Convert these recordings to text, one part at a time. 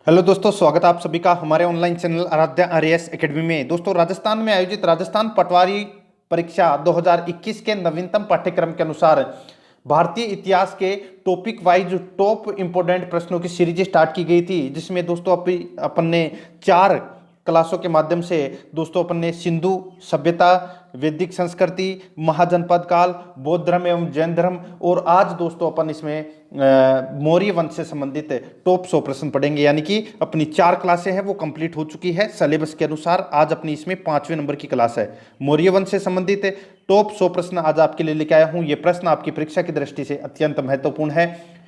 Hello दोस्तों, स्वागत है आप सभी का हमारे online channel Aradhya RAS academy में। दोस्तों, राजस्थान में आयोजित राजस्थान पटवारी परीक्षा 2021 के नवीनतम पाठ्यक्रम के अनुसार भारतीय इतिहास के टॉपिक वाइज टॉप इंपोर्टेंट प्रश्नों की सीरीज स्टार्ट की गई थी, जिसमें दोस्तों अपन ने 4 क्लासों के माध्यम से दोस्तों अपन ने सिंधु सभ्यता, वैदिक संस्कृति, महाजनपद काल, बौद्ध धर्म एवं जैन धर्म और आज दोस्तों अपन इसमें मौर्य वंश से संबंधित टॉप 100 प्रश्न पढ़ेंगे। यानी कि अपनी 4 क्लासें हैं वो कंप्लीट हो चुकी है सिलेबस के अनुसार। आज अपनी इसमें 5वें नंबर की क्लास है। मौर्य वंश से संबंधित टॉप 100 प्रश्न आज आपके लिए लेके आया हूं। ये प्रश्न आपकी परीक्षा की दृष्टि से अत्यंत महत्वपूर्ण है।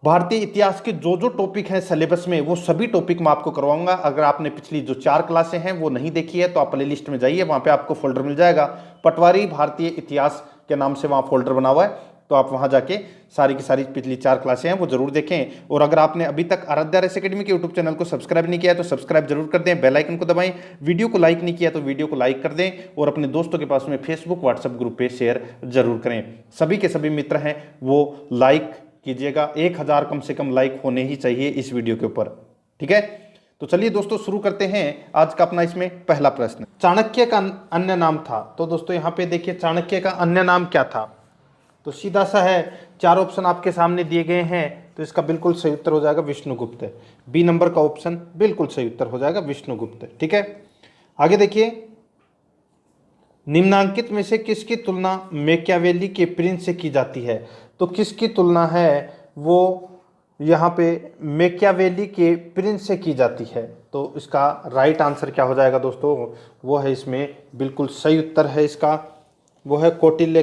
भारतीय इतिहास के जो जो टॉपिक हैं सिलेबस में, वो सभी टॉपिक मैं आपको करवाऊंगा। अगर आपने पिछली जो 4 क्लासें हैं वो नहीं देखी है तो आप प्ले लिस्ट में जाइए, वहां पे आपको फोल्डर मिल जाएगा, पटवारी भारतीय इतिहास के नाम से वहां फोल्डर बना हुआ है। तो आप वहां जाके सारी की सारी पिछली 4 क्लासें हैं वो जरूर देखें। और अगर आपने अभी तक आराध्या आरएएस एकेडमी के यूट्यूब चैनल को सब्सक्राइब नहीं किया है तो सब्सक्राइब जरूर कर दें, बेल आइकन को दबाएं। वीडियो को लाइक नहीं किया तो वीडियो को लाइक कर दें और अपने दोस्तों के पास में फेसबुक व्हाट्सएप ग्रुप पे शेयर जरूर करें। सभी के सभी मित्र हैं वो लाइक कीजिएगा। 1000 कम से कम लाइक होने ही चाहिए इस वीडियो के ऊपर, ठीक है। तो चलिए दोस्तों शुरू करते हैं आज का अपना इसमें पहला प्रश्न। चाणक्य का अन्य नाम था। तो दोस्तों यहाँ पे देखिए, चाणक्य का अन्य नाम क्या था? तो सीधा सा है, 4 ऑप्शन आपके सामने दिए गए हैं, तो इसका बिल्कुल सही उत्तर हो जाएगा विष्णुगुप्त। बी नंबर का ऑप्शन बिल्कुल सही उत्तर हो जाएगा विष्णुगुप्त, ठीक है। आगे देखिए, निम्नांकित में से किसकी तुलना मैकियावेली के प्रिंस से की जाती है? तो किसकी तुलना है वो यहाँ पे मैकियावेली के प्रिंस से की जाती है? तो इसका राइट आंसर क्या हो जाएगा दोस्तों? वो है इसमें बिल्कुल सही उत्तर है इसका, वो है कौटिल्य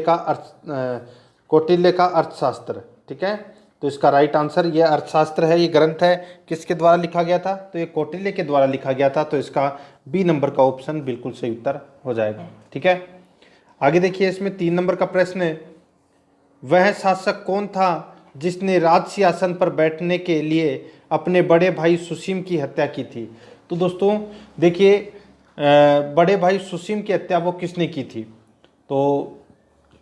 का अर्थशास्त्र, ठीक है। तो इसका राइट आंसर, ये अर्थशास्त्र है, ये ग्रंथ है, किसके द्वारा लिखा गया था? तो ये कौटिल्य के द्वारा लिखा गया था। तो इसका बी नंबर का ऑप्शन बिल्कुल सही उत्तर हो जाएगा, ठीक है। आगे देखिए, इसमें 3 नंबर का प्रश्न है, वह शासक कौन था जिसने राज सिंहासन पर बैठने के लिए अपने बड़े भाई सुसीम की हत्या की थी? तो दोस्तों देखिए, बड़े भाई सुसीम की हत्या वो किसने की थी? तो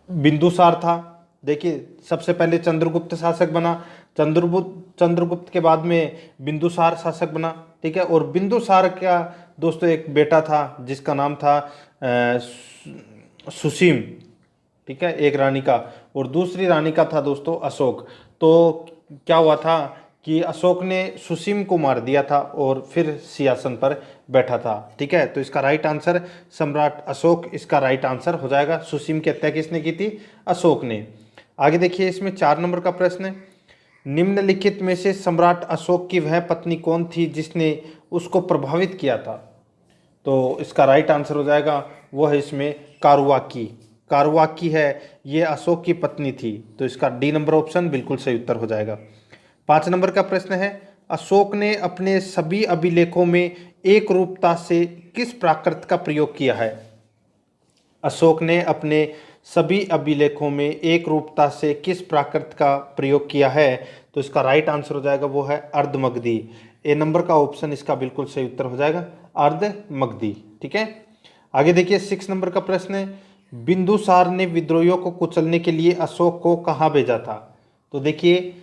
बिंदुसार था। देखिए, सबसे पहले चंद्रगुप्त शासक बना, चंद्रगुप्त के बाद में बिंदुसार शासक बना, ठीक है। और बिंदुसार का दोस्तों एक बेटा था जिसका नाम था सुसीम, ठीक है, एक रानी का। और दूसरी रानी का था दोस्तों अशोक। तो क्या हुआ था कि अशोक ने सुसीम को मार दिया था और फिर सिंहासन पर बैठा था, ठीक है। तो इसका राइट आंसर सम्राट अशोक, इसका राइट आंसर हो जाएगा। सुसीम की हत्या किसने की थी? अशोक ने। आगे देखिए, इसमें 4 नंबर का प्रश्न है, निम्नलिखित में से सम्राट अशोक की वह पत्नी कौन थी जिसने उसको प्रभावित किया था? तो इसका राइट आंसर हो जाएगा, वो है इसमें कारुआकी। कारुआकी है, ये अशोक की पत्नी थी। तो इसका डी नंबर ऑप्शन बिल्कुल सही उत्तर हो जाएगा। 5 नंबर का प्रश्न है, अशोक ने अपने सभी अभिलेखों में एक रूपता से किस प्राकृत का प्रयोग किया है? अशोक ने अपने सभी अभिलेखों में एक रूपता से किस प्राकृत का प्रयोग किया है? तो इसका राइट आंसर हो जाएगा, वो है अर्धमगधी। ए नंबर का ऑप्शन इसका बिल्कुल सही उत्तर हो जाएगा, अर्धमगधी, ठीक है। आगे देखिए, 6 नंबर का प्रश्न है, बिंदुसार ने विद्रोहियों को कुचलने के लिए अशोक को कहाँ भेजा था? तो देखिए,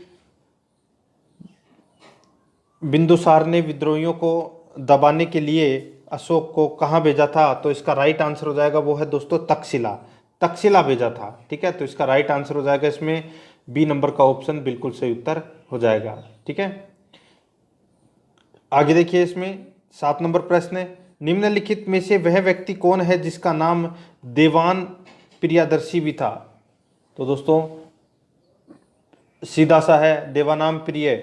बिंदुसार ने विद्रोहियों को दबाने के लिए अशोक को कहाँ भेजा था? तो इसका राइट आंसर हो जाएगा, वो है दोस्तों तक्षशिला। तक्षशिला भेजा था, ठीक है। तो इसका राइट आंसर हो जाएगा इसमें बी नंबर का ऑप्शन बिल्कुल सही उत्तर हो जाएगा, ठीक है। आगे देखिए, इसमें 7 नंबर प्रश्न है, निम्नलिखित में से वह व्यक्ति कौन है जिसका नाम देवान प्रियदर्शी भी था? तो दोस्तों सीधा सा है, देवानाम प्रिय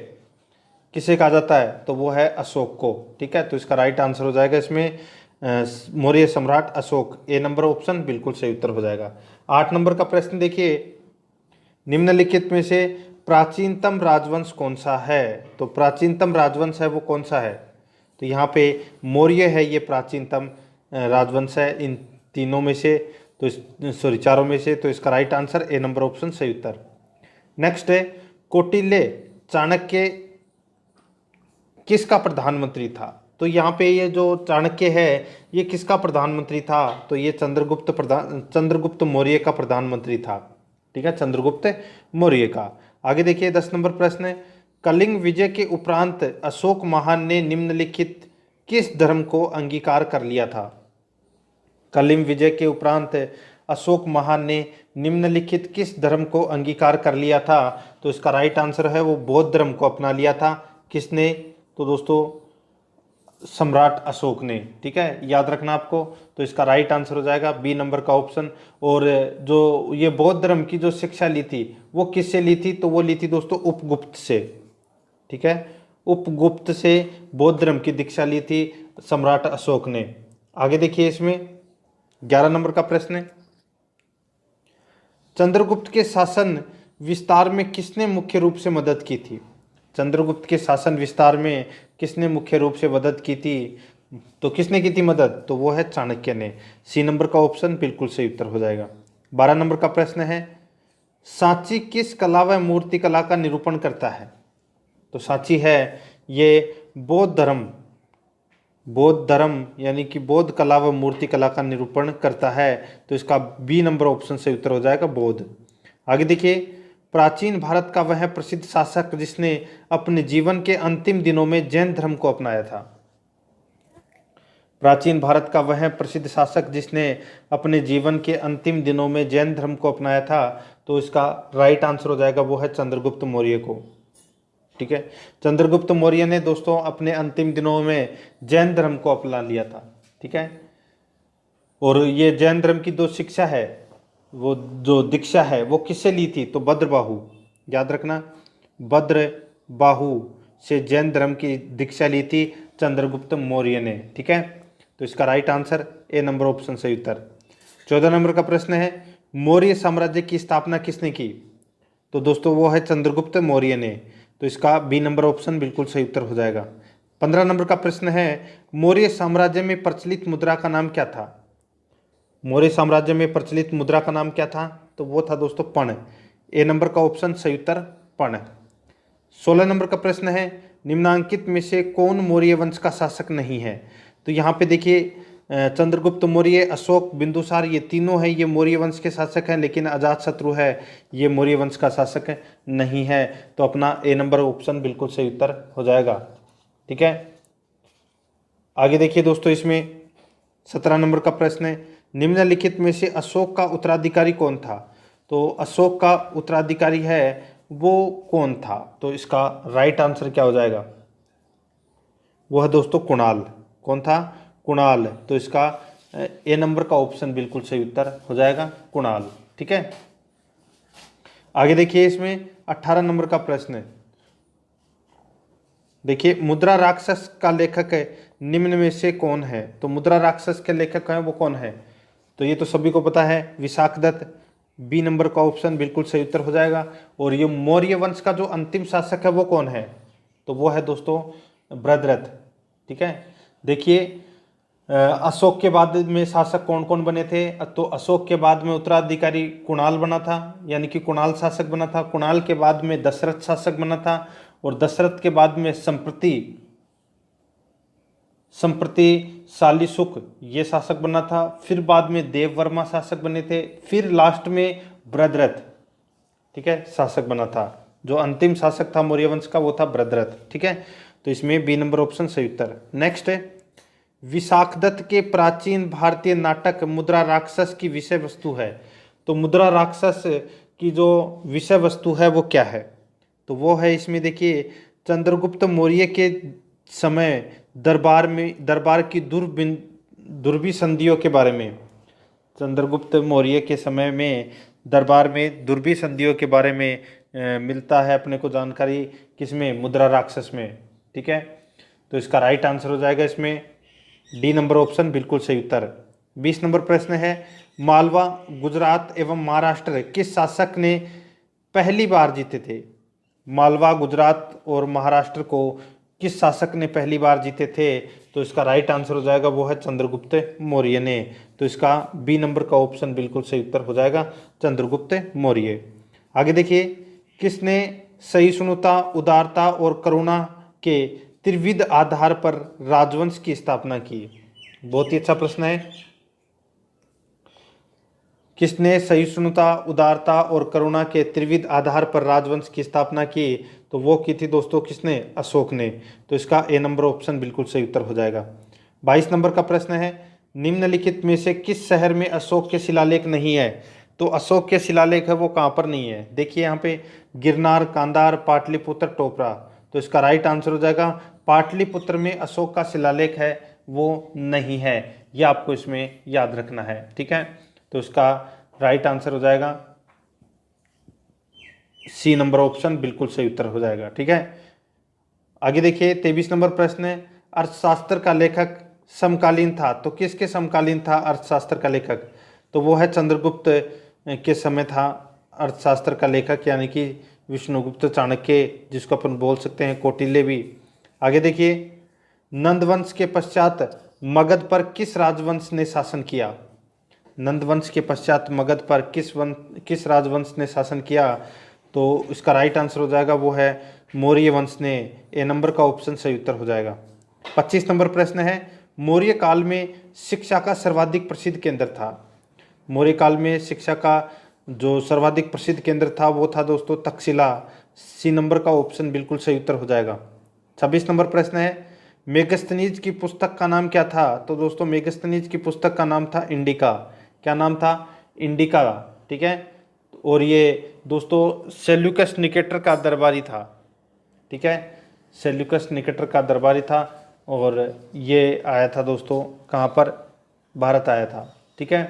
किसे कहा जाता है? तो वो है अशोक को, ठीक है। तो इसका राइट आंसर हो जाएगा इसमें मौर्य सम्राट अशोक। ए नंबर ऑप्शन बिल्कुल सही उत्तर हो जाएगा। 8 नंबर का प्रश्न देखिए, निम्नलिखित में से प्राचीनतम राजवंश कौन सा है? तो प्राचीनतम राजवंश है वो कौन सा है? तो यहाँ पे मौर्य है, ये प्राचीनतम राजवंश है इन तीनों में से, तो सॉरी 4 में से। तो इसका right answer A number option सही उत्तर। नेक्स्ट है, कौटिल्य चाणक्य किसका प्रधानमंत्री था? तो यहाँ पे ये जो चाणक्य है ये किसका प्रधानमंत्री था? तो ये चंद्रगुप्त मौर्य का प्रधानमंत्री था, ठीक है, चंद्रगुप्त मौर्य का। आगे देखिए, 10 नंबर प्रश्न है, कलिंग विजय के उपरांत अशोक महान ने निम्नलिखित किस धर्म को अंगीकार कर लिया था? कलिंग विजय के उपरांत अशोक महान ने निम्नलिखित किस धर्म को अंगीकार कर लिया था? तो इसका राइट आंसर है वो बौद्ध धर्म को अपना लिया था। किसने? तो दोस्तों सम्राट अशोक ने। ठीक है, याद रखना आपको। तो इसका राइट आंसर हो जाएगा बी नंबर का ऑप्शन। और जो ये बौद्ध धर्म की जो शिक्षा ली थी वो किससे ली थी? तो वो ली थी दोस्तों उपगुप्त से। ठीक है, उपगुप्त से बौद्ध धर्म की दीक्षा ली थी सम्राट अशोक ने। आगे देखिए, इसमें 11 नंबर का प्रश्न है, चंद्रगुप्त के शासन विस्तार में किसने मुख्य रूप से मदद की थी? चंद्रगुप्त के शासन विस्तार में किसने मुख्य रूप से मदद की थी? तो किसने की थी मदद? तो वो है चाणक्य ने। सी नंबर का ऑप्शन बिल्कुल सही उत्तर हो जाएगा। 12 नंबर का प्रश्न है, सांची किस कला व मूर्ति कला का निरूपण करता है? तो सांची है ये बौद्ध धर्म यानी कि बौद्ध कला व मूर्ति कला का निरूपण करता है। तो इसका बी नंबर ऑप्शन से उत्तर हो जाएगा बौद्ध। आगे देखिए, प्राचीन भारत का वह प्रसिद्ध शासक जिसने अपने जीवन के अंतिम दिनों में जैन धर्म को अपनाया था? प्राचीन भारत का वह प्रसिद्ध शासक जिसने अपने जीवन के अंतिम दिनों में जैन धर्म को अपनाया था? तो इसका राइट आंसर हो जाएगा वो है चंद्रगुप्त मौर्य को। ठीक है, चंद्रगुप्त मौर्य ने दोस्तों अपने अंतिम दिनों में जैन धर्म को अपना लिया था। ठीक है, और ये जैन धर्म की जो शिक्षा है, वो जो दीक्षा है, वो किससे ली थी? तो भद्रबाहु। याद रखना, भद्रबाहु से जैन धर्म की दीक्षा ली थी चंद्रगुप्त मौर्य ने। ठीक है, तो इसका right answer A number option सही उत्तर। 14 नंबर का प्रश्न है, मौर्य साम्राज्य की स्थापना किसने की? तो दोस्तों वो है चंद्रगुप्त मौर्य ने। तो इसका बी नंबर ऑप्शन बिल्कुल सही उत्तर हो जाएगा। 15 नंबर का प्रश्न है, मौर्य साम्राज्य में प्रचलित मुद्रा का नाम क्या था? मौर्य साम्राज्य में प्रचलित मुद्रा का नाम क्या था? तो वो था दोस्तों पण। ए नंबर का ऑप्शन सही उत्तर पण। 16 नंबर का प्रश्न है, निम्नांकित में से कौन मौर्य वंश का शासक नहीं है? तो यहाँ पे देखिए, चंद्रगुप्त मौर्य, अशोक, बिंदुसार, ये तीनों हैं, ये मौर्य वंश के शासक हैं, लेकिन अजातशत्रु है ये मौर्य वंश का शासक नहीं है। तो अपना ए नंबर ऑप्शन बिल्कुल सही उत्तर हो जाएगा। ठीक है, आगे देखिए दोस्तों, इसमें 17 नंबर का प्रश्न है, निम्नलिखित में से अशोक का उत्तराधिकारी कौन था? तो अशोक का उत्तराधिकारी है वो कौन था? तो इसका राइट आंसर क्या हो जाएगा? वो है दोस्तों कुणाल। कौन था? कुणाल। तो इसका ए नंबर का ऑप्शन बिल्कुल सही उत्तर हो जाएगा कुणाल। ठीक है, आगे देखिए, इसमें 18 नंबर का प्रश्न है, देखिए, मुद्रा राक्षस का लेखक निम्न में से कौन है? तो मुद्रा राक्षस के लेखक हैं वो कौन है? तो ये तो सभी को पता है, विशाखदत्त। बी नंबर का ऑप्शन बिल्कुल सही उत्तर हो जाएगा। और ये मौर्य वंश का जो अंतिम शासक है वो कौन है? तो वो है दोस्तों भद्रथ। ठीक है, देखिए, अशोक के बाद में शासक कौन कौन बने थे? तो अशोक के बाद में उत्तराधिकारी कुणाल बना था, यानी कि कुणाल शासक बना था। कुणाल के बाद में दशरथ शासक बना था, और दशरथ के बाद में संप्रति शालीशुक ये शासक बना था। फिर बाद में देववर्मा शासक बने थे। फिर लास्ट में भद्रथ, ठीक है, शासक बना था। जो अंतिम शासक था मौर्य वंश का वो था भद्रथ। ठीक है, तो इसमें बी नंबर ऑप्शन सही उत्तर। नेक्स्ट है, विशाखदत्त के प्राचीन भारतीय नाटक मुद्रा राक्षस की विषय वस्तु है। तो मुद्रा राक्षस की जो विषय वस्तु है वो क्या है? तो वो है, इसमें देखिए, चंद्रगुप्त मौर्य के समय दरबार की दुर्भी संधियों के बारे में। चंद्रगुप्त मौर्य के समय में दरबार में दुर्भी संधियों के बारे में मिलता है अपने को जानकारी। किसमें? मुद्रा राक्षस में। ठीक है, तो इसका राइट आंसर हो जाएगा इसमें डी नंबर ऑप्शन बिल्कुल सही उत्तर। 20 नंबर प्रश्न है, मालवा, गुजरात एवं महाराष्ट्र किस शासक ने पहली बार जीते थे? मालवा, गुजरात और महाराष्ट्र को किस शासक ने पहली बार जीते थे? तो इसका राइट आंसर हो जाएगा वो है चंद्रगुप्त मौर्य ने। तो इसका बी नंबर का ऑप्शन बिल्कुल सही उत्तर हो जाएगा चंद्रगुप्त मौर्य। आगे देखिए, किसने सहिष्णुता, उदारता और करुणा के त्रिविध आधार पर राजवंश की स्थापना की? बहुत ही अच्छा प्रश्न है। किसने सहिष्णुता, उदारता और करुणा के त्रिविध आधार पर राजवंश की स्थापना की? तो वो की थी दोस्तों किसने, अशोक ने। तो इसका ए नंबर ऑप्शन बिल्कुल सही उत्तर हो जाएगा। 22 नंबर का प्रश्न है, निम्नलिखित में से किस शहर में अशोक के शिलालेख नहीं है। तो अशोक के शिलालेख है वो कहाँ पर नहीं है, देखिए यहाँ पे गिरनार, कांधार, पाटलिपुत्र, टोपरा। तो इसका राइट आंसर हो जाएगा पाटलिपुत्र में अशोक का शिलालेख है वो नहीं है, ये आपको इसमें याद रखना है, ठीक है। तो इसका राइट आंसर हो जाएगा सी नंबर ऑप्शन बिल्कुल सही उत्तर हो जाएगा, ठीक है। आगे देखिए 23 नंबर प्रश्न है, अर्थशास्त्र का लेखक समकालीन था, तो किसके समकालीन था अर्थशास्त्र का लेखक। तो वो है चंद्रगुप्त के समय था अर्थशास्त्र का लेखक, यानी कि विष्णुगुप्त चाणक्य, जिसको अपन बोल सकते हैं कौटिल्य भी। आगे देखिए, नंदवंश के पश्चात मगध पर किस राजवंश ने शासन किया। नंदवंश के पश्चात मगध पर किस राजवंश ने शासन किया। तो इसका राइट आंसर हो जाएगा वो है मौर्य वंश ने, ए नंबर का ऑप्शन सही उत्तर हो जाएगा। 25 नंबर प्रश्न है, मौर्य काल में शिक्षा का सर्वाधिक प्रसिद्ध केंद्र था। मौर्य काल में शिक्षा का जो सर्वाधिक प्रसिद्ध केंद्र था वो था दोस्तों तक्षशिला, सी नंबर का ऑप्शन बिल्कुल सही उत्तर हो जाएगा। 26 नंबर प्रश्न है, मेगस्थनीज की पुस्तक का नाम क्या था। तो दोस्तों मेगस्थनीज की पुस्तक का नाम था इंडिका। क्या नाम था, इंडिका, ठीक है। और ये दोस्तों सेल्यूकस निकेटर का दरबारी था, ठीक है, सेल्यूकस निकेटर का दरबारी था, और ये आया था दोस्तों कहाँ पर, भारत आया था, ठीक है।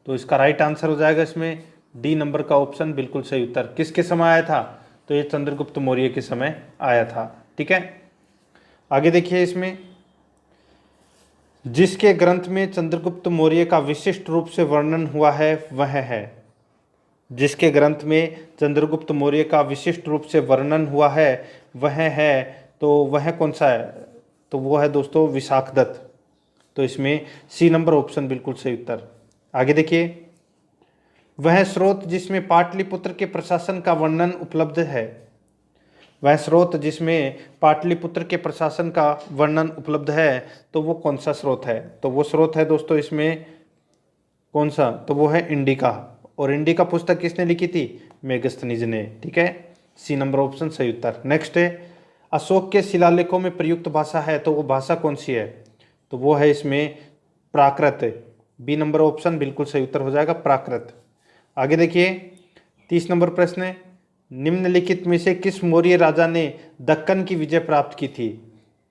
तो इसका राइट आंसर हो जाएगा इसमें डी नंबर का ऑप्शन बिल्कुल सही उत्तर। किसके समय आया था, तो ये चंद्रगुप्त मौर्य के समय आया था, ठीक है। आगे देखिए, इसमें जिसके ग्रंथ में चंद्रगुप्त मौर्य का विशिष्ट रूप से वर्णन हुआ है वह है। जिसके ग्रंथ में चंद्रगुप्त मौर्य का विशिष्ट रूप से वर्णन हुआ है वह है, तो वह कौन सा है, तो वो है दोस्तों विशाखदत्त। तो इसमें सी नंबर ऑप्शन बिल्कुल सही उत्तर। आगे देखिए, वह स्रोत जिसमें पाटलिपुत्र के प्रशासन का वर्णन उपलब्ध है। वह स्रोत जिसमें पाटलिपुत्र के प्रशासन का वर्णन उपलब्ध है, तो वो कौन सा स्रोत है। तो वो स्रोत है दोस्तों इसमें कौन सा, तो वो है इंडिका। और इंडिका पुस्तक किसने लिखी थी, मेगस्थनीज ने, ठीक है, सी नंबर ऑप्शन सही उत्तर। नेक्स्ट है, अशोक के शिलालेखों में प्रयुक्त भाषा है, तो वो भाषा कौन सी है, तो वो है इसमें प्राकृत, बी नंबर ऑप्शन बिल्कुल सही उत्तर हो जाएगा, प्राकृत। आगे देखिए 30 नंबर प्रश्न है, निम्नलिखित में से किस मौर्य राजा ने दक्कन की विजय प्राप्त की थी।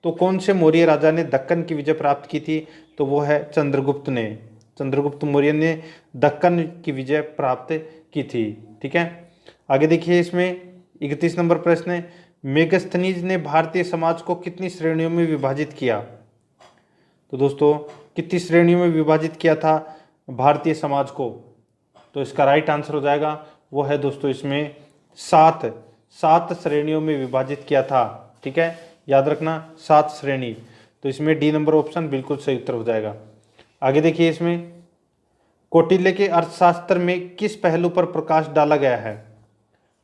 तो कौन से मौर्य राजा ने दक्कन की विजय प्राप्त की थी, तो वो है चंद्रगुप्त ने। चंद्रगुप्त मौर्य ने दक्कन की विजय प्राप्त की थी, ठीक है। आगे देखिए, इसमें 31 नंबर प्रश्न है, मेगस्थनीज ने भारतीय समाज को कितनी श्रेणियों में विभाजित किया। तो दोस्तों कितनी श्रेणियों में विभाजित किया था भारतीय समाज को, तो इसका राइट आंसर हो जाएगा वो है दोस्तों इसमें सात श्रेणियों में विभाजित किया था, ठीक है, याद रखना 7 श्रेणी। तो इसमें डी नंबर ऑप्शन बिल्कुल सही उत्तर हो जाएगा। आगे देखिए, इसमें कौटिल्य के अर्थशास्त्र में किस पहलू पर प्रकाश डाला गया है।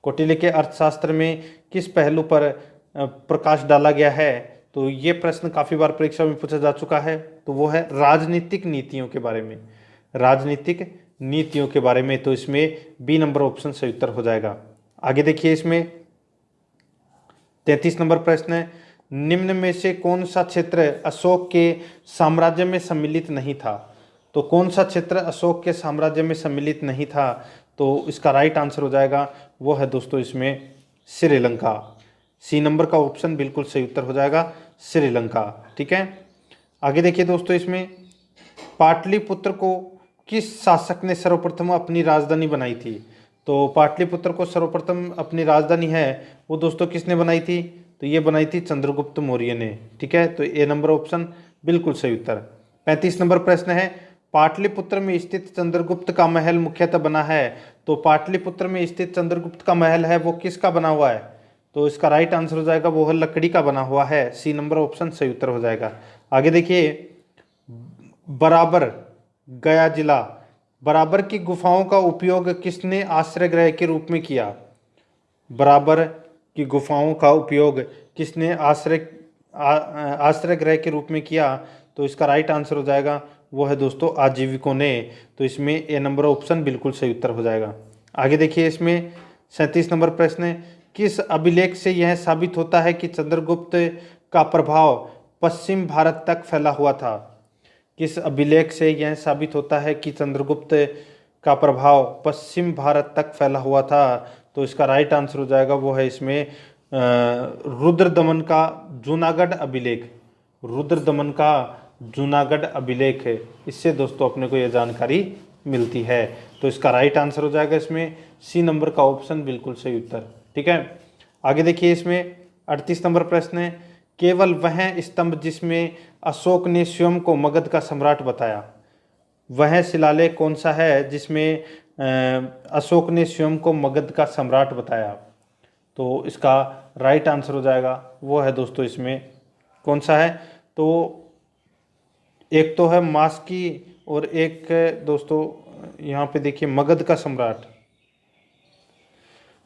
कौटिल्य के अर्थशास्त्र में किस पहलू पर प्रकाश डाला गया है, तो ये प्रश्न काफी बार परीक्षा में पूछा जा चुका है। तो वो है राजनीतिक नीतियों के बारे में, राजनीतिक नीतियों के बारे में। तो इसमें बी नंबर ऑप्शन सही उत्तर हो जाएगा। आगे देखिए, इसमें 33 नंबर प्रश्न है, निम्न में से कौन सा क्षेत्र अशोक के साम्राज्य में सम्मिलित नहीं था। तो कौन सा क्षेत्र अशोक के साम्राज्य में सम्मिलित नहीं था, तो इसका राइट आंसर हो जाएगा वो है दोस्तों इसमें श्रीलंका, सी नंबर का ऑप्शन बिल्कुल सही उत्तर हो जाएगा, श्रीलंका, ठीक है। आगे देखिए दोस्तों, इसमें पाटलिपुत्र को किस शासक ने सर्वप्रथम अपनी राजधानी बनाई थी। तो पाटलिपुत्र को सर्वप्रथम अपनी राजधानी है वो दोस्तों किसने बनाई थी, तो ये बनाई थी चंद्रगुप्त मौर्य ने, ठीक है। तो ए नंबर ऑप्शन बिल्कुल सही उत्तर। 35 नंबर प्रश्न है, पाटलिपुत्र में स्थित चंद्रगुप्त का महल मुख्यतः बना है। तो पाटलिपुत्र में स्थित चंद्रगुप्त का महल है वो किसका बना हुआ है, तो इसका राइट आंसर हो जाएगा वो है लकड़ी का बना हुआ है, सी नंबर ऑप्शन सही उत्तर हो जाएगा। आगे देखिए, बराबर गया जिला, बराबर की गुफाओं का उपयोग किसने आश्रय गृह के रूप में किया। बराबर की गुफाओं का उपयोग किसने आश्रय गृह के रूप में किया, तो इसका राइट आंसर हो जाएगा वो है दोस्तों आजीविकों ने। तो इसमें ए नंबर ऑप्शन बिल्कुल सही उत्तर हो जाएगा। आगे देखिए, इसमें 37 नंबर प्रश्न है, किस अभिलेख से यह साबित होता है कि चंद्रगुप्त का प्रभाव पश्चिम भारत तक फैला हुआ था? किस अभिलेख से यह साबित होता है कि चंद्रगुप्त का प्रभाव पश्चिम भारत तक फैला हुआ था? तो इसका राइट आंसर हो जाएगा वो है इसमें रुद्रदमन का जूनागढ़ अभिलेख। रुद्रदमन का जूनागढ़ अभिलेख है, इससे दोस्तों अपने को यह जानकारी मिलती है। तो इसका राइट आंसर हो जाएगा इसमें सी नंबर का ऑप्शन बिल्कुल सही उत्तर। ठीक है, आगे देखिए इसमें 38 नंबर प्रश्न है, केवल वह स्तंभ जिसमें अशोक ने स्वयं को मगध का सम्राट बताया, वह शिलालेख कौन सा है जिसमें अशोक ने स्वयं को मगध का सम्राट बताया? तो इसका राइट आंसर हो जाएगा वो है दोस्तों इसमें कौन सा है? तो एक तो है मास्की और एक दोस्तों यहाँ पे देखिए मगध का सम्राट,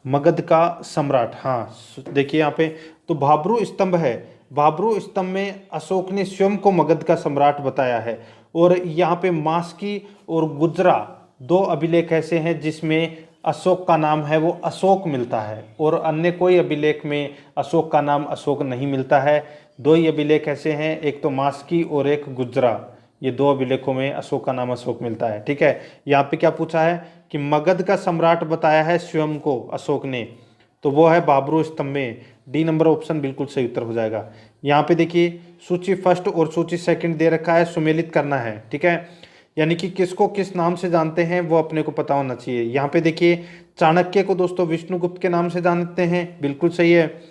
मगध का सम्राट। हाँ देखिए यहाँ पे तो भाब्रू स्तंभ है, भाब्रू स्तंभ में अशोक ने स्वयं को मगध का सम्राट बताया है। और यहाँ पे मास्की और गुजरा दो अभिलेख ऐसे हैं जिसमें अशोक का नाम है वो अशोक मिलता है, और अन्य कोई अभिलेख में अशोक का नाम अशोक नहीं मिलता है। दो ही अभिलेख ऐसे हैं, एक तो मास्की और एक गुजरा, ये दो अभिलेखों में अशोक का नाम अशोक मिलता है। ठीक है, यहाँ पे क्या पूछा है कि मगध का सम्राट बताया है स्वयं को अशोक ने, तो वो है भाब्रू स्तंभ में। डी नंबर ऑप्शन बिल्कुल सही उत्तर हो जाएगा। यहाँ पे देखिए सूची फर्स्ट और सूची सेकंड दे रखा है, सुमेलित करना है। ठीक है, यानी कि किसको किस नाम से जानते हैं वो अपने को पता होना चाहिए। यहाँ पे देखिए चाणक्य को दोस्तों विष्णुगुप्त के नाम से जानते हैं, बिल्कुल सही है।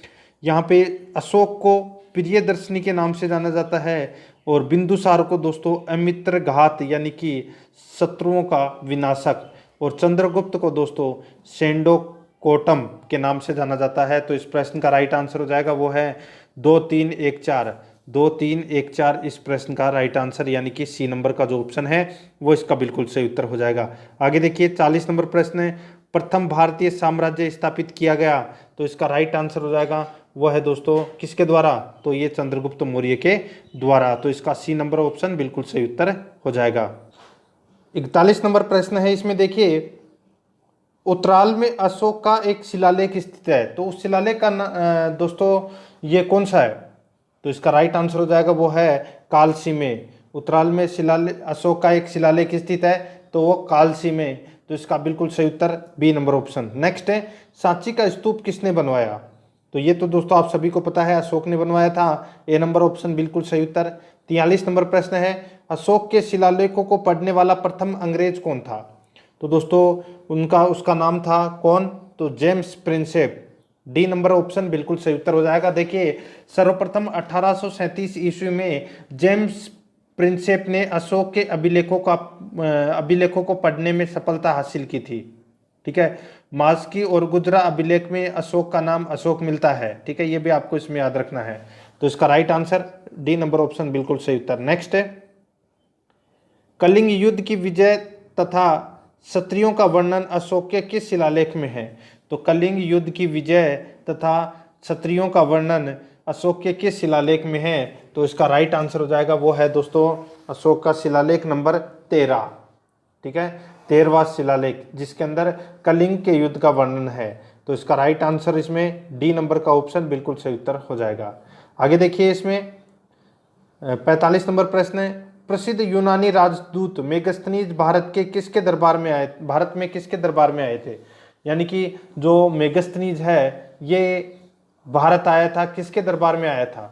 यहाँ पे अशोक को प्रियदर्शनी के नाम से जाना जाता है, और बिंदुसार को दोस्तों अमित्र घात यानी कि शत्रुओं का विनाशक, और चंद्रगुप्त को दोस्तों सेंडो कोटम के नाम से जाना जाता है। तो इस प्रश्न का राइट आंसर हो जाएगा वो है 2 3 1 4, 2 3 1 4 इस प्रश्न का राइट आंसर, यानी कि सी नंबर का जो ऑप्शन है वो इसका बिल्कुल सही उत्तर हो जाएगा। आगे देखिए 40 नंबर प्रश्न है, प्रथम भारतीय साम्राज्य स्थापित किया गया, तो इसका राइट आंसर हो जाएगा वो है दोस्तों किसके द्वारा? तो ये चंद्रगुप्त मौर्य के द्वारा। तो इसका सी नंबर ऑप्शन बिल्कुल सही उत्तर हो जाएगा। 41 नंबर प्रश्न है, इसमें देखिए उत्तराल में अशोक का एक शिलालेख स्थित है, तो उस शिलालेख का दोस्तों ये कौन सा है? तो इसका राइट आंसर हो जाएगा वो है कालसी में। उत्तराल में शिलालेख अशोक का एक शिलालेख स्थित है, तो वो कालसी में। तो इसका बिल्कुल सही उत्तर बी नंबर ऑप्शन। नेक्स्ट है, सांची का स्तूप किसने बनवाया? तो ये तो दोस्तों आप सभी को पता है अशोक ने बनवाया था, ए नंबर ऑप्शन बिल्कुल सही उत्तर। 43 नंबर प्रश्न है, अशोक के शिलालेखों को पढ़ने वाला प्रथम अंग्रेज कौन था? तो दोस्तों उसका नाम था कौन? तो James Prinsep. D number option बिल्कुल सही उत्तर हो जाएगा। देखिए सर्वप्रथम 1837 ईस्वी में जेम्स प्रिंसेप ने अशोक के अभिलेखों को पढ़ने में सफलता हासिल की थी। ठीक है, मास्की और गुजरा अभिलेख में अशोक का नाम अशोक मिलता है। ठीक है, ये भी आपको इसमें याद रखना है। तो इसका right answer D number option बिल्कुल सही उत्तर। नेक्स्ट है, कलिंग युद्ध की विजय तथा क्षत्रियों का वर्णन अशोक के किस शिलालेख में है? तो कलिंग युद्ध की विजय तथा क्षत्रियों का वर्णन अशोक के किस शिलालेख में है? तो इसका राइट आंसर हो जाएगा वो है दोस्तों अशोक का शिलालेख नंबर 13। ठीक है, 13वां शिलालेख जिसके अंदर कलिंग के युद्ध का वर्णन है। तो इसका राइट आंसर इसमें डी नंबर का ऑप्शन बिल्कुल सही उत्तर हो जाएगा। आगे देखिए इसमें 45 नंबर प्रश्न है, प्रसिद्ध यूनानी राजदूत मेगस्थनीज भारत में किसके दरबार में आए थे? यानी कि जो मेगस्थनीज है ये भारत आया था, किसके दरबार में आया था?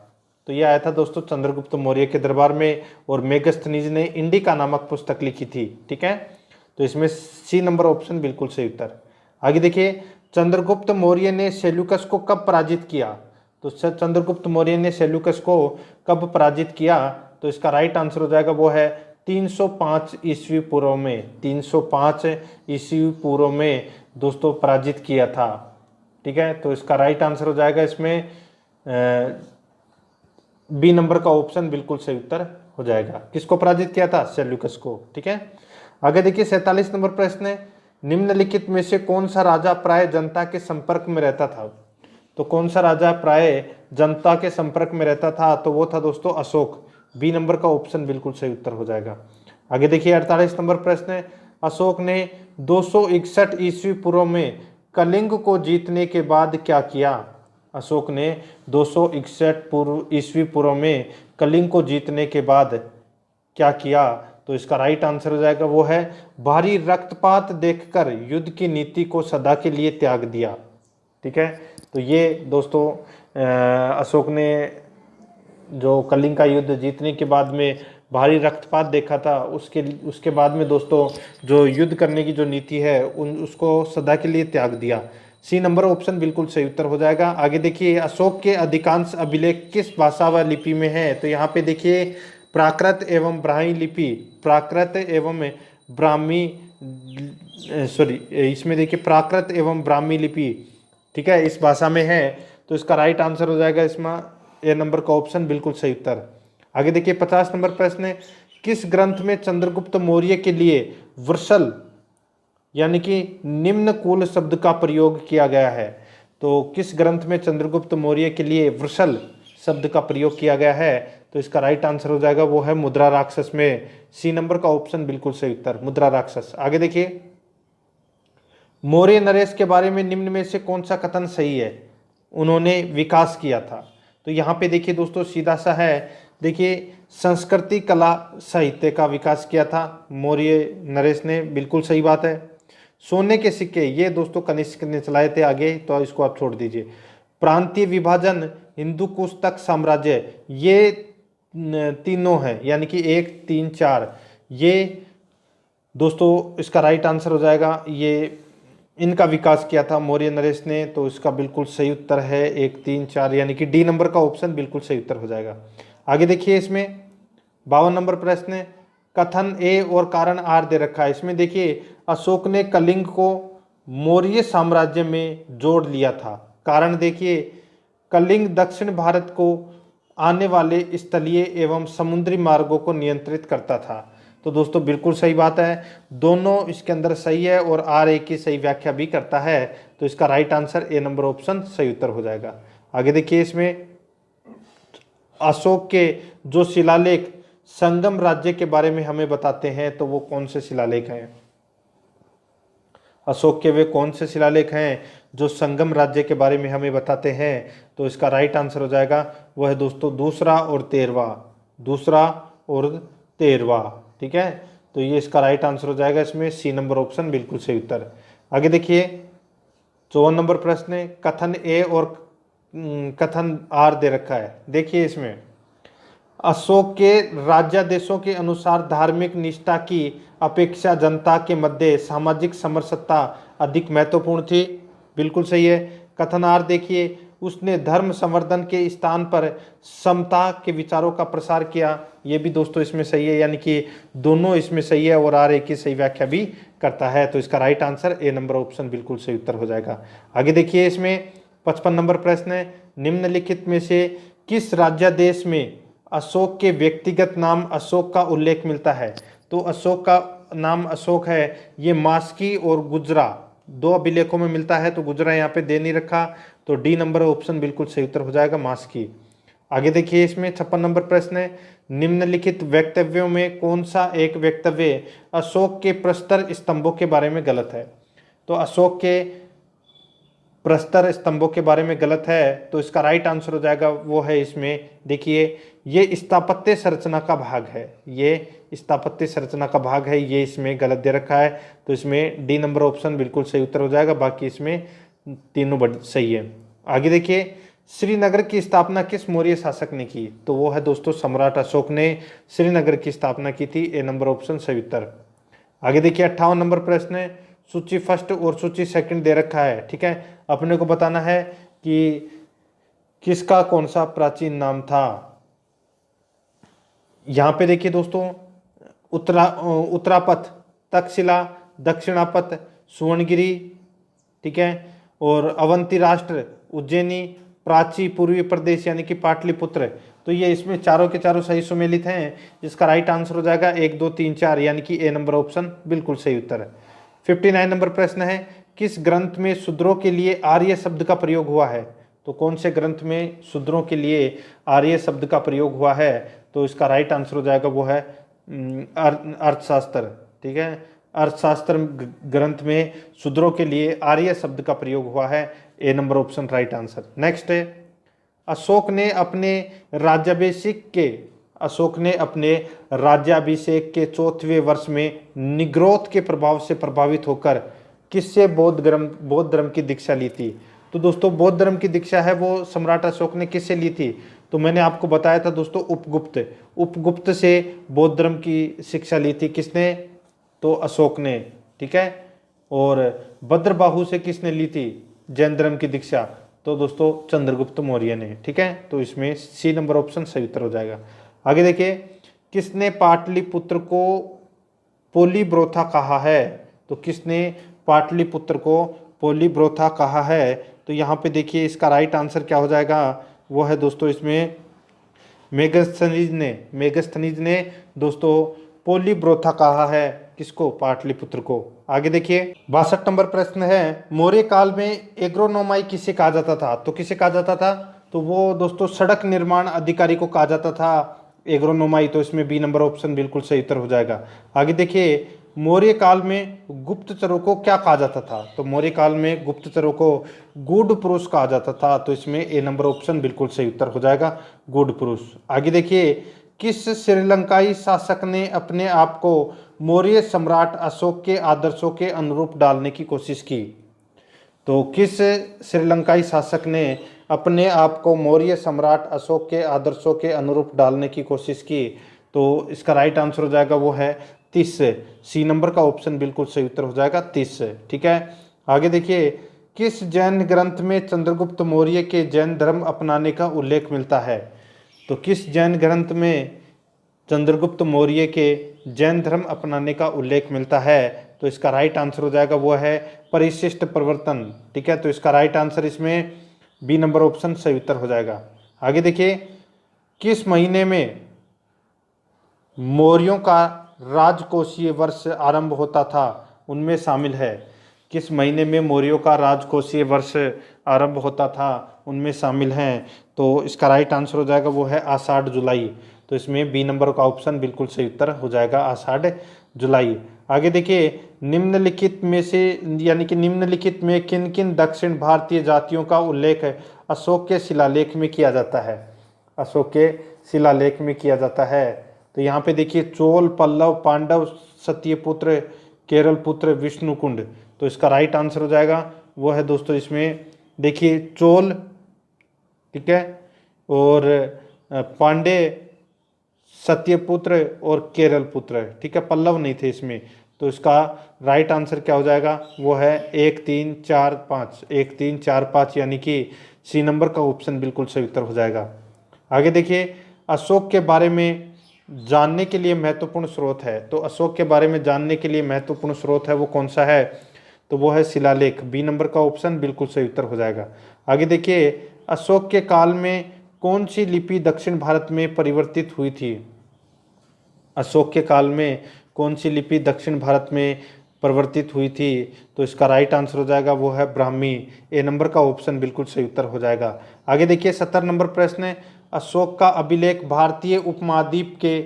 तो ये आया था दोस्तों चंद्रगुप्त मौर्य के दरबार में, और मेगस्थनीज ने इंडिका नामक पुस्तक लिखी थी। ठीक है, तो इसमें सी नंबर ऑप्शन बिल्कुल सही उत्तर। आगे देखिए, चंद्रगुप्त मौर्य ने सेल्यूकस को कब पराजित किया? तो चंद्रगुप्त मौर्य ने सेल्यूकस को कब पराजित किया? तो इसका राइट आंसर हो जाएगा वो है 305 ईस्वी पूर्व में। 305 ईस्वी पूर्व में दोस्तों पराजित किया था। ठीक है, तो इसका राइट आंसर हो जाएगा इसमें बी नंबर का ऑप्शन बिल्कुल सही उत्तर हो जाएगा। किसको पराजित किया था? सेल्यूकस को। ठीक है, आगे देखिए 47 नंबर प्रश्न है, निम्नलिखित में से कौन सा राजा प्राय जनता के संपर्क में रहता था? तो कौन सा राजा प्राय जनता के संपर्क में रहता था? तो वो था दोस्तों अशोक। बी नंबर का ऑप्शन बिल्कुल सही उत्तर हो जाएगा। आगे देखिए 48 नंबर प्रश्न है, अशोक ने 261 ईस्वी पूर्व में कलिंग को जीतने के बाद क्या किया? अशोक ने 261 पूर्व ईस्वी पूर्व में कलिंग को जीतने के बाद क्या किया? तो इसका राइट आंसर हो जाएगा वो है भारी रक्तपात देखकर युद्ध की नीति को सदा के लिए त्याग दिया। ठीक है, तो ये दोस्तों अशोक ने जो कलिंग का युद्ध जीतने के बाद में भारी रक्तपात देखा था, उसके बाद में दोस्तों जो युद्ध करने की जो नीति है उसको सदा के लिए त्याग दिया। सी नंबर ऑप्शन बिल्कुल सही उत्तर हो जाएगा। आगे देखिए, अशोक के अधिकांश अभिलेख किस भाषा व लिपि में है? तो यहाँ पे देखिए प्राकृत एवं ब्राह्मी लिपि, प्राकृत एवं ब्राह्मी इसमें देखिए प्राकृत एवं ब्राह्मी लिपि, ठीक है, इस भाषा में है। तो इसका राइट आंसर हो जाएगा इसमें ए नंबर का ऑप्शन बिल्कुल सही उत्तर। आगे देखिए 50 नंबर प्रश्न है, किस ग्रंथ में चंद्रगुप्त मौर्य के लिए वृषल यानी कि निम्न कुल शब्द का प्रयोग किया गया है? तो किस ग्रंथ में चंद्रगुप्त मौर्य के लिए वृषल शब्द का प्रयोग किया गया है? तो इसका राइट आंसर हो जाएगा वो है मुद्रा राक्षस में। सी नंबर का ऑप्शन बिल्कुल सही उत्तर, मुद्रा राक्षस। आगे देखिए, मौर्य नरेश के बारे में निम्न में से कौन सा कथन सही है? उन्होंने विकास किया था। तो यहाँ पे देखिए दोस्तों सीधा सा है, देखिए संस्कृति कला साहित्य का विकास किया था मौर्य नरेश ने, बिल्कुल सही बात है। सोने के सिक्के, ये दोस्तों कनिष्क ने चलाए थे आगे, तो इसको आप छोड़ दीजिए। प्रांतीय विभाजन, हिंदू कुश तक साम्राज्य, ये तीनों है यानी कि 1, 3, 4, ये दोस्तों इसका राइट आंसर हो जाएगा। ये इनका विकास किया था मौर्य नरेश ने, तो इसका बिल्कुल सही उत्तर है 1, 3, 4 यानी कि डी नंबर का ऑप्शन बिल्कुल सही उत्तर हो जाएगा। आगे देखिए, इसमें 52 नंबर प्रश्न है, कथन ए और कारण आर दे रखा है। इसमें देखिए अशोक ने कलिंग को मौर्य साम्राज्य में जोड़ लिया था। कारण देखिए, कलिंग दक्षिण भारत को आने वाले स्थलीय एवं समुद्री मार्गों को नियंत्रित करता था। तो दोस्तों बिल्कुल सही बात है, दोनों इसके अंदर सही है और आर ए की सही व्याख्या भी करता है। तो इसका right answer A number option सही उत्तर हो जाएगा। आगे देखिए, इसमें अशोक के जो शिलालेख संगम राज्य के बारे में हमें बताते हैं, तो वो कौन से शिलालेख हैं? अशोक के वे कौन से शिलालेख हैं जो संगम राज्य के बारे में हमें बताते हैं? तो इसका राइट आंसर हो जाएगा वह है दोस्तों दूसरा और 13वां। ठीक है, तो ये इसका राइट आंसर हो जाएगा इसमें सी नंबर ऑप्शन बिल्कुल सही उत्तर। आगे देखिए 54 नंबर प्रश्न है, कथन ए और कथन आर दे रखा है। देखिए इसमें अशोक के राज्यादेशों के अनुसार धार्मिक निष्ठा की अपेक्षा जनता के मध्य सामाजिक समरसता अधिक महत्वपूर्ण थी, बिल्कुल सही है। कथन आर देखिए, उसने धर्म संवर्धन के स्थान पर समता के विचारों का प्रसार किया, ये भी दोस्तों इसमें सही है, यानी कि दोनों इसमें सही है और आर ए की सही व्याख्या भी करता है। तो इसका right answer A number option बिल्कुल सही उत्तर हो जाएगा। आगे देखिए, इसमें 55 नंबर प्रश्न है, निम्नलिखित में से किस राज्यादेश में अशोक के व्यक्तिगत नाम अशोक का उल्लेख मिलता है? तो अशोक का नाम अशोक है, ये मास्की और गुजरा दो अभिलेखों में मिलता है। तो गुजरा यहाँ पे दे नहीं रखा, तो डी नंबर ऑप्शन बिल्कुल सही उत्तर हो जाएगा, मास्की। आगे देखिए, इसमें 56 नंबर प्रश्न है, निम्नलिखित वक्तव्यों में कौन सा एक वक्तव्य अशोक के प्रस्तर स्तंभों के बारे में गलत है? तो अशोक के प्रस्तर स्तंभों के बारे में गलत है, तो इसका राइट आंसर हो जाएगा वो है इसमें देखिए, ये स्थापत्य संरचना का भाग है, ये स्थापत्य संरचना का भाग है, ये इसमें गलत दे रखा है। तो इसमें डी नंबर ऑप्शन बिल्कुल सही उत्तर हो जाएगा, बाकी इसमें तीनों सही है। आगे देखिए, श्रीनगर की स्थापना किस मौर्य शासक ने की? तो वो है दोस्तों सम्राट अशोक ने श्रीनगर की स्थापना की थी, ए नंबर ऑप्शन सही उत्तर। आगे देखिए 58 नंबर प्रश्न है, सूची फर्स्ट और सूची सेकंड दे रखा है, ठीक है, अपने को बताना है कि किसका कौन सा प्राचीन नाम था। यहां पे देखिए दोस्तों, उत्तरापथ, तक्षशिला, दक्षिणापथ, सुवर्णगिरी, ठीक है, और अवंती राष्ट्र, उज्जैनी, प्राची, पूर्वी प्रदेश यानी कि पाटलिपुत्र। तो ये इसमें चारों के चारों सही सुमेलित हैं, जिसका राइट आंसर हो जाएगा 1, 2, 3, 4 यानी कि ए नंबर ऑप्शन बिल्कुल सही उत्तर है। 59 नंबर प्रश्न है, किस ग्रंथ में शूद्रों के लिए आर्य शब्द का प्रयोग हुआ है? तो कौन से ग्रंथ में शूद्रों के लिए आर्य शब्द का प्रयोग हुआ है? तो इसका राइट आंसर हो जाएगा वो है अर्थशास्त्र, ठीक है, अर्थशास्त्र ग्रंथ में शूद्रों के लिए आर्य शब्द का प्रयोग हुआ है। A number option right answer. Next है, अशोक ने अपने राज्याभिषेक के 4वें वर्ष में निग्रोध के प्रभाव से प्रभावित होकर किससे बौद्ध धर्म की दीक्षा ली थी? तो दोस्तों बौद्ध धर्म की दीक्षा है वो सम्राट अशोक ने किससे ली थी? तो मैंने आपको बताया था दोस्तों, उपगुप्त से बौद्ध धर्म की शिक्षा ली थी किसने? तो अशोक ने, ठीक है। और भद्रबाहु से किसने ली थी जैन धर्म की दीक्षा? तो दोस्तों चंद्रगुप्त मौर्य ने, ठीक है। तो इसमें सी नंबर ऑप्शन सही उत्तर हो जाएगा। आगे देखिए, किसने पाटलिपुत्र को पोलीब्रोथा कहा है? तो किसने पाटलिपुत्र को पोलीब्रोथा कहा है? तो यहाँ पे देखिए इसका राइट आंसर क्या हो जाएगा, वो है दोस्तों इसमें मेगस्थनीज ने दोस्तों पोलीब्रोथा कहा है किसको? पाटलिपुत्र को। आगे देखिए 62 नंबर प्रश्न है, मौर्य काल में एग्रोनोमाई किसे कहा जाता था? तो किसे कहा जाता था? तो वो दोस्तों सड़क निर्माण अधिकारी को कहा जाता था एग्रोनोमाई। तो इसमें बी नंबर ऑप्शन बिल्कुल सही उत्तर हो जाएगा। आगे देखिए, मौर्य काल में गुप्तचरों को क्या कहा जाता था? तो मौर्य काल में गुप्तचरों को गूढ़ पुरुष कहा जाता था। तो इसमें ए नंबर ऑप्शन बिल्कुल सही उत्तर हो जाएगा, गूढ़ पुरुष। आगे देखिए, किस श्रीलंकाई शासक ने अपने आप को मौर्य सम्राट अशोक के आदर्शों के अनुरूप डालने की कोशिश की? तो किस श्रीलंकाई शासक ने अपने आप को मौर्य सम्राट अशोक के आदर्शों के अनुरूप डालने की कोशिश की? तो इसका राइट आंसर हो जाएगा वो है 30। सी नंबर का ऑप्शन बिल्कुल सही उत्तर हो जाएगा 30, ठीक है। आगे देखिए, किस जैन ग्रंथ में चंद्रगुप्त मौर्य के जैन धर्म अपनाने का उल्लेख मिलता है? तो किस जैन ग्रंथ में चंद्रगुप्त मौर्य के जैन धर्म अपनाने का उल्लेख मिलता है? तो इसका राइट आंसर हो जाएगा वो है परिशिष्ट प्रवर्तन, ठीक है। तो इसका राइट आंसर इसमें बी नंबर ऑप्शन सही उत्तर हो जाएगा। आगे देखिए, किस महीने में मौर्यों का राजकोषीय वर्ष आरंभ होता था? उनमें शामिल है। किस महीने में मौर्यों का राजकोषीय वर्ष आरंभ होता था? उनमें शामिल हैं। तो इसका राइट आंसर हो जाएगा वो है आषाढ़ जुलाई। तो इसमें बी नंबर का ऑप्शन बिल्कुल सही उत्तर हो जाएगा, आषाढ़ जुलाई। आगे देखिए, निम्नलिखित में किन किन दक्षिण भारतीय जातियों का उल्लेख अशोक के शिलालेख में किया जाता है? अशोक के शिलालेख में किया जाता है। तो यहाँ पे देखिए, चोल, पल्लव, पांडव, सत्यपुत्र, केरल पुत्र, विष्णुकुंड। तो इसका राइट आंसर हो जाएगा वो है दोस्तों इसमें देखिए चोल, ठीक है, और पांडे, सत्यपुत्र और केरल पुत्र, ठीक है, पल्लव नहीं थे इसमें। तो इसका राइट आंसर क्या हो जाएगा वो है 1 3 4 5, 1 3 4 5, यानी कि सी नंबर का ऑप्शन बिल्कुल सही उत्तर हो जाएगा। आगे देखिए, अशोक के बारे में जानने के लिए महत्वपूर्ण स्रोत है। तो अशोक के बारे में जानने के लिए महत्वपूर्ण स्रोत है वो कौन सा है? तो वो है शिलालेख। बी नंबर का ऑप्शन बिल्कुल सही उत्तर हो जाएगा। आगे देखिए, अशोक के काल में कौन सी लिपि दक्षिण भारत में परिवर्तित हुई थी? अशोक के काल में कौन सी लिपि दक्षिण भारत में परिवर्तित हुई थी? तो इसका राइट आंसर हो जाएगा वो है ब्राह्मी। ए नंबर का ऑप्शन बिल्कुल सही उत्तर हो जाएगा। आगे देखिए 70 नंबर प्रश्न है, अशोक का अभिलेख भारतीय उपमहाद्वीप के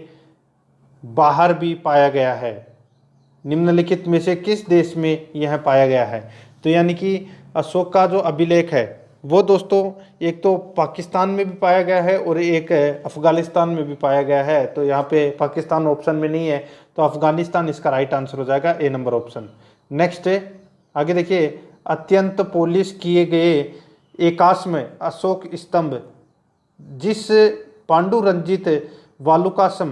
बाहर भी पाया गया है। निम्नलिखित में से किस देश में यह पाया गया है? तो यानी कि अशोक का जो अभिलेख है वो दोस्तों एक तो पाकिस्तान में भी पाया गया है और एक अफगानिस्तान में भी पाया गया है। तो यहाँ पे पाकिस्तान ऑप्शन में नहीं है, तो अफगानिस्तान इसका राइट आंसर हो जाएगा, ए नंबर ऑप्शन। नेक्स्ट है, आगे देखिए, अत्यंत पॉलिश किए गए एकाश्म अशोक स्तंभ जिस पांडुरंजित वालुकाश्म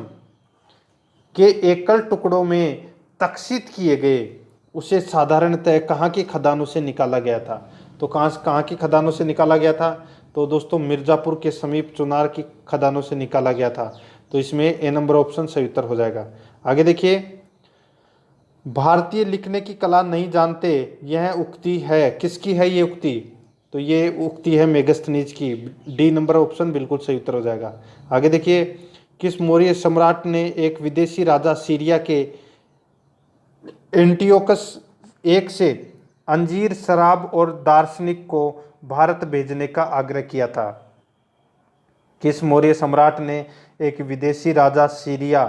के एकल टुकड़ों में तक्षित किए गए उसे साधारणतः कहाँ की खदानों से निकाला गया था? तो कहाँ की खदानों से निकाला गया था? तो दोस्तों मिर्ज़ापुर के समीप चुनार की खदानों से निकाला गया था। तो इसमें ए नंबर ऑप्शन सही उत्तर हो जाएगा। आगे देखिए, भारतीय लिखने की कला नहीं जानते, यह उक्ति है किसकी है? ये उक्ति, तो ये उक्ति है मेगस्थनीज की। डी नंबर ऑप्शन बिल्कुल सही उत्तर हो जाएगा। आगे देखिए, किस मौर्य सम्राट ने एक विदेशी राजा सीरिया के एंटियोकस एक से अंजीर, शराब और दार्शनिक को भारत भेजने का आग्रह किया था? किस मौर्य सम्राट ने एक विदेशी राजा सीरिया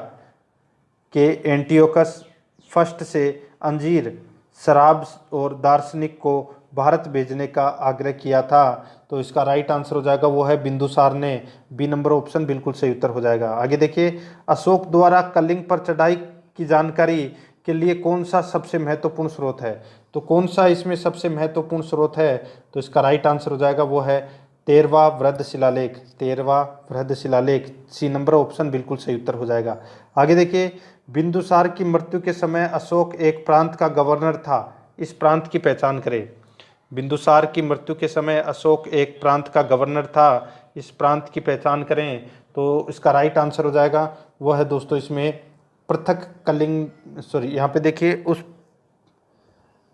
के एंटियोकस फर्स्ट से अंजीर, शराब और दार्शनिक को भारत भेजने का आग्रह किया था? तो इसका राइट आंसर हो जाएगा वो है बिंदुसार ने। बी नंबर ऑप्शन बिल्कुल सही उत्तर हो जाएगा। आगे देखिए, अशोक द्वारा कलिंग पर चढ़ाई की जानकारी के लिए कौन सा सबसे महत्वपूर्ण स्रोत है? तो कौन सा इसमें सबसे महत्वपूर्ण स्रोत है? तो इसका राइट आंसर हो जाएगा वो है 13वां वृहद शिलालेख। 13वां वृहद शिलालेख, सी नंबर ऑप्शन बिल्कुल सही उत्तर हो जाएगा। आगे देखिए, बिंदुसार की मृत्यु के समय अशोक एक प्रांत का गवर्नर था, इस प्रांत की पहचान करें। बिंदुसार की मृत्यु के समय अशोक एक प्रांत का गवर्नर था, इस प्रांत की पहचान करें। तो इसका राइट आंसर हो जाएगा वह है दोस्तों इसमें पृथक कलिंग, सॉरी यहाँ पे देखिए, उस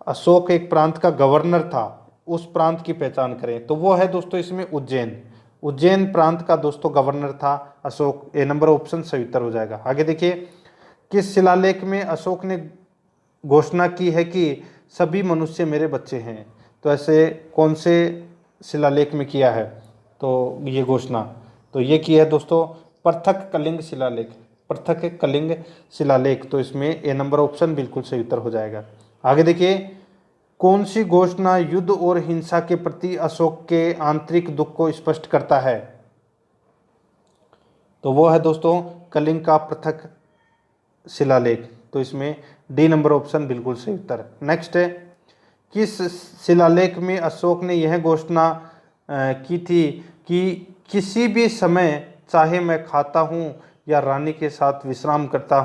अशोक एक प्रांत का गवर्नर था, उस प्रांत की पहचान करें। तो वो है दोस्तों इसमें उज्जैन। उज्जैन प्रांत का दोस्तों गवर्नर था अशोक। ए नंबर ऑप्शन सही उत्तर हो जाएगा। आगे देखिए, किस शिलालेख में अशोक ने घोषणा की है कि सभी मनुष्य मेरे बच्चे हैं? तो ऐसे कौन से शिलालेख में किया है तो ये घोषणा? तो ये की है दोस्तों पृथक कलिंग शिलालेख। पृथक कलिंग शिलालेख, तो इसमें ए नंबर ऑप्शन बिल्कुल सही उत्तर हो जाएगा। आगे देखिए, कौन सी घोषणा युद्ध और हिंसा के प्रति अशोक के आंतरिक दुख को स्पष्ट करता है? तो वो है दोस्तों कलिंग का पृथक शिलालेख। तो इसमें डी नंबर ऑप्शन बिल्कुल सही उत्तर। नेक्स्ट है, किस शिलालेख में अशोक ने यह घोषणा की थी कि किसी भी समय चाहे मैं खाता हूँ या रानी के साथ विश्राम करता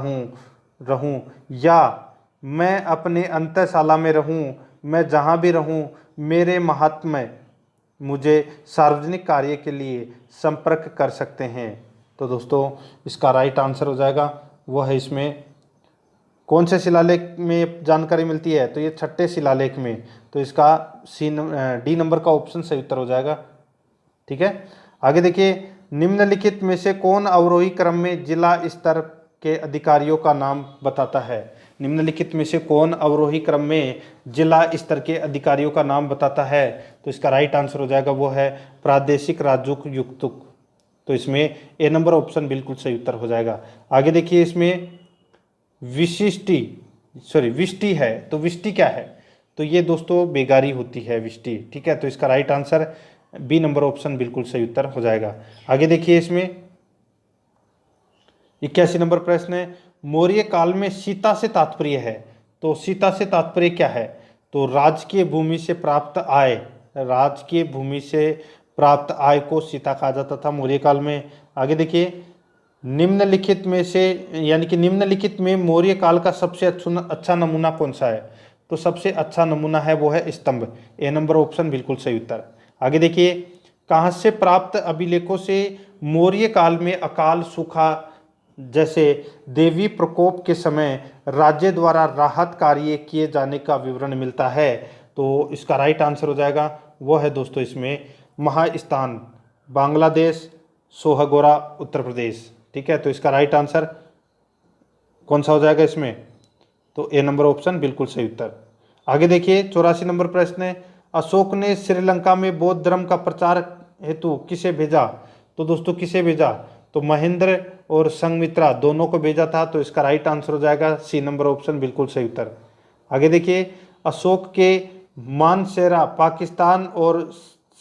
रहूँ या मैं अपने अंतःशाला में रहूँ, मैं जहाँ भी रहूँ मेरे महात्मा मुझे सार्वजनिक कार्य के लिए संपर्क कर सकते हैं? तो दोस्तों इसका राइट आंसर हो जाएगा वो है इसमें कौन से शिलालेख में जानकारी मिलती है? तो ये छठे शिलालेख में। तो इसका डी नंबर का ऑप्शन सही उत्तर हो जाएगा। ठीक है, आगे देखिए, निम्नलिखित में से कौन अवरोही क्रम में जिला स्तर के अधिकारियों का नाम बताता है? निम्नलिखित में से कौन अवरोही क्रम में जिला स्तर के अधिकारियों का नाम बताता है? तो इसका राइट आंसर हो जाएगा वो है प्रादेशिक राजयुक्त। तो इसमें ए नंबर ऑप्शन बिल्कुल सही उत्तर हो जाएगा। आगे देखिए, इसमें विष्टि है, तो विष्टि क्या है? तो ये दोस्तों बेगारी होती है विष्टि। ठीक है, तो इसका right answer B number option बिल्कुल सही उत्तर हो जाएगा। आगे देखिए, इसमें 81 नंबर प्रश्न है, मौर्य काल में सीता से तात्पर्य है? तो सीता से तात्पर्य क्या है? तो राजकीय भूमि से प्राप्त आय, राजकीय भूमि से प्राप्त आय को सीता कहा जाता था मौर्य काल में। आगे देखिए, निम्नलिखित में से यानी कि निम्नलिखित में मौर्य काल का सबसे अच्छा नमूना कौन सा है? तो सबसे अच्छा नमूना है वो है स्तंभ। ए नंबर ऑप्शन बिल्कुल सही उत्तर। आगे देखिए, कहाँ से प्राप्त अभिलेखों से मौर्य काल में अकाल सूखा जैसे देवी प्रकोप के समय राज्य द्वारा राहत कार्य किए जाने का विवरण मिलता है? तो इसका राइट आंसर हो जाएगा वो है दोस्तों इसमें महास्थान, बांग्लादेश, सोहगोरा, उत्तर प्रदेश। ठीक है, तो इसका राइट आंसर कौन सा हो जाएगा इसमें? तो ए नंबर ऑप्शन बिल्कुल सही उत्तर। आगे देखिए, 84 नंबर प्रश्न है, अशोक ने श्रीलंका में बौद्ध धर्म का प्रचार हेतु किसे भेजा? तो दोस्तों किसे भेजा? तो महेंद्र और संघमित्रा दोनों को भेजा था। तो इसका राइट आंसर हो जाएगा सी नंबर ऑप्शन बिल्कुल सही उत्तर। आगे देखिए, अशोक के मानसेरा पाकिस्तान और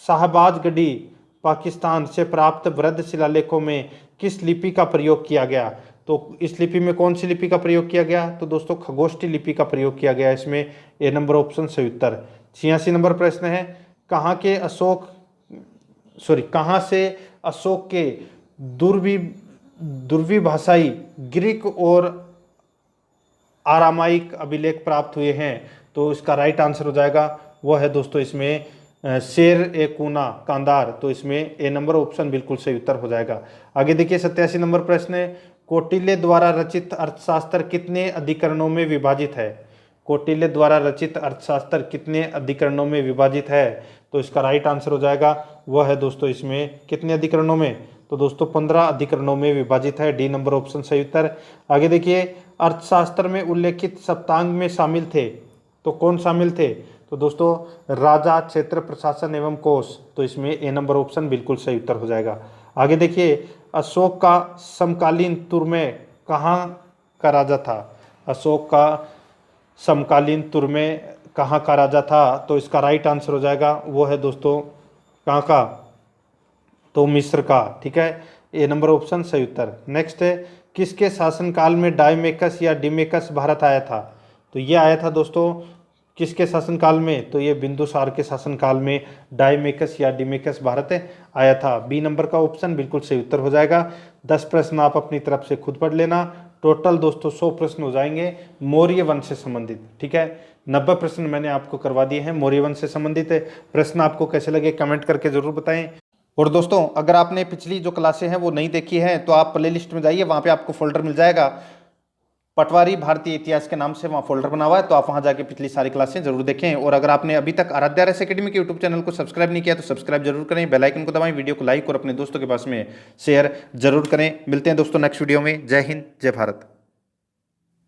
शाहबाजगढ़ी पाकिस्तान से प्राप्त वृहद शिलालेखों में किस लिपि का प्रयोग किया गया? तो इस लिपि में कौन सी लिपि का प्रयोग किया गया? तो दोस्तों खगोष्ठी लिपि का प्रयोग किया गया। इसमें ए नंबर ऑप्शन सही उत्तर। 86 नंबर प्रश्न है, कहाँ से अशोक के दुर्विभाषाई ग्रीक और आरामाइक अभिलेख प्राप्त हुए हैं? तो इसका राइट आंसर हो जाएगा वह है दोस्तों इसमें शेर ए कूना कांदार। तो इसमें ए नंबर ऑप्शन बिल्कुल सही उत्तर हो जाएगा। आगे देखिए, 87 नंबर प्रश्न है, कौटिल्य द्वारा रचित अर्थशास्त्र कितने अधिकरणों में विभाजित है? कौटिल्य द्वारा रचित अर्थशास्त्र कितने अधिकरणों में विभाजित है? तो इसका राइट आंसर हो जाएगा वह है दोस्तों इसमें कितने अधिकरणों में? तो दोस्तों 15 अधिकरणों में विभाजित है। डी नंबर ऑप्शन सही उत्तर। आगे देखिए, अर्थशास्त्र में उल्लेखित सप्तांग में शामिल थे, तो कौन शामिल थे? तो दोस्तों राजा, क्षेत्र, प्रशासन एवं कोष। तो इसमें ए नंबर ऑप्शन बिल्कुल सही उत्तर हो जाएगा। आगे देखिए, अशोक का समकालीन तुर्मे कहाँ का राजा था? अशोक का समकालीन तुर्मे कहाँ का राजा था? तो इसका राइट आंसर हो जाएगा वो है दोस्तों कहाँ का? तो मिस्र का। ठीक है, ए नंबर ऑप्शन सही उत्तर। नेक्स्ट है, किसके शासनकाल में डायमेकस या डिमेकस भारत आया था? तो ये आया था दोस्तों किसके शासनकाल में? तो ये बिंदुसार के शासनकाल में डायमेकस या डिमेकस भारत आया था। बी नंबर का ऑप्शन बिल्कुल सही उत्तर हो जाएगा। 10 प्रश्न आप अपनी तरफ से खुद पढ़ लेना। टोटल दोस्तों 100 प्रश्न हो जाएंगे मौर्य वंश से संबंधित। ठीक है, 90 प्रश्न मैंने आपको करवा दिए हैं मौर्य वंश से संबंधित। प्रश्न आपको कैसे लगे कमेंट करके जरूर बताएं। और दोस्तों अगर आपने पिछली जो क्लासें हैं वो नहीं देखी हैं तो आप प्ले लिस्ट में जाइए, वहाँ पे आपको फोल्डर मिल जाएगा पटवारी भारतीय इतिहास के नाम से, वहाँ फोल्डर बना हुआ है, तो आप वहाँ जाके पिछली सारी क्लासें जरूर देखें। और अगर आपने अभी तक आराध्या आरएस एकेडमी के यूट्यूब चैनल को सब्सक्राइब नहीं किया तो सब्सक्राइब जरूर करें, बेल आइकन को दबाएं, वीडियो को लाइक और अपने दोस्तों के पास में शेयर जरूर करें। मिलते हैं दोस्तों नेक्स्ट वीडियो में। जय हिंद, जय भारत।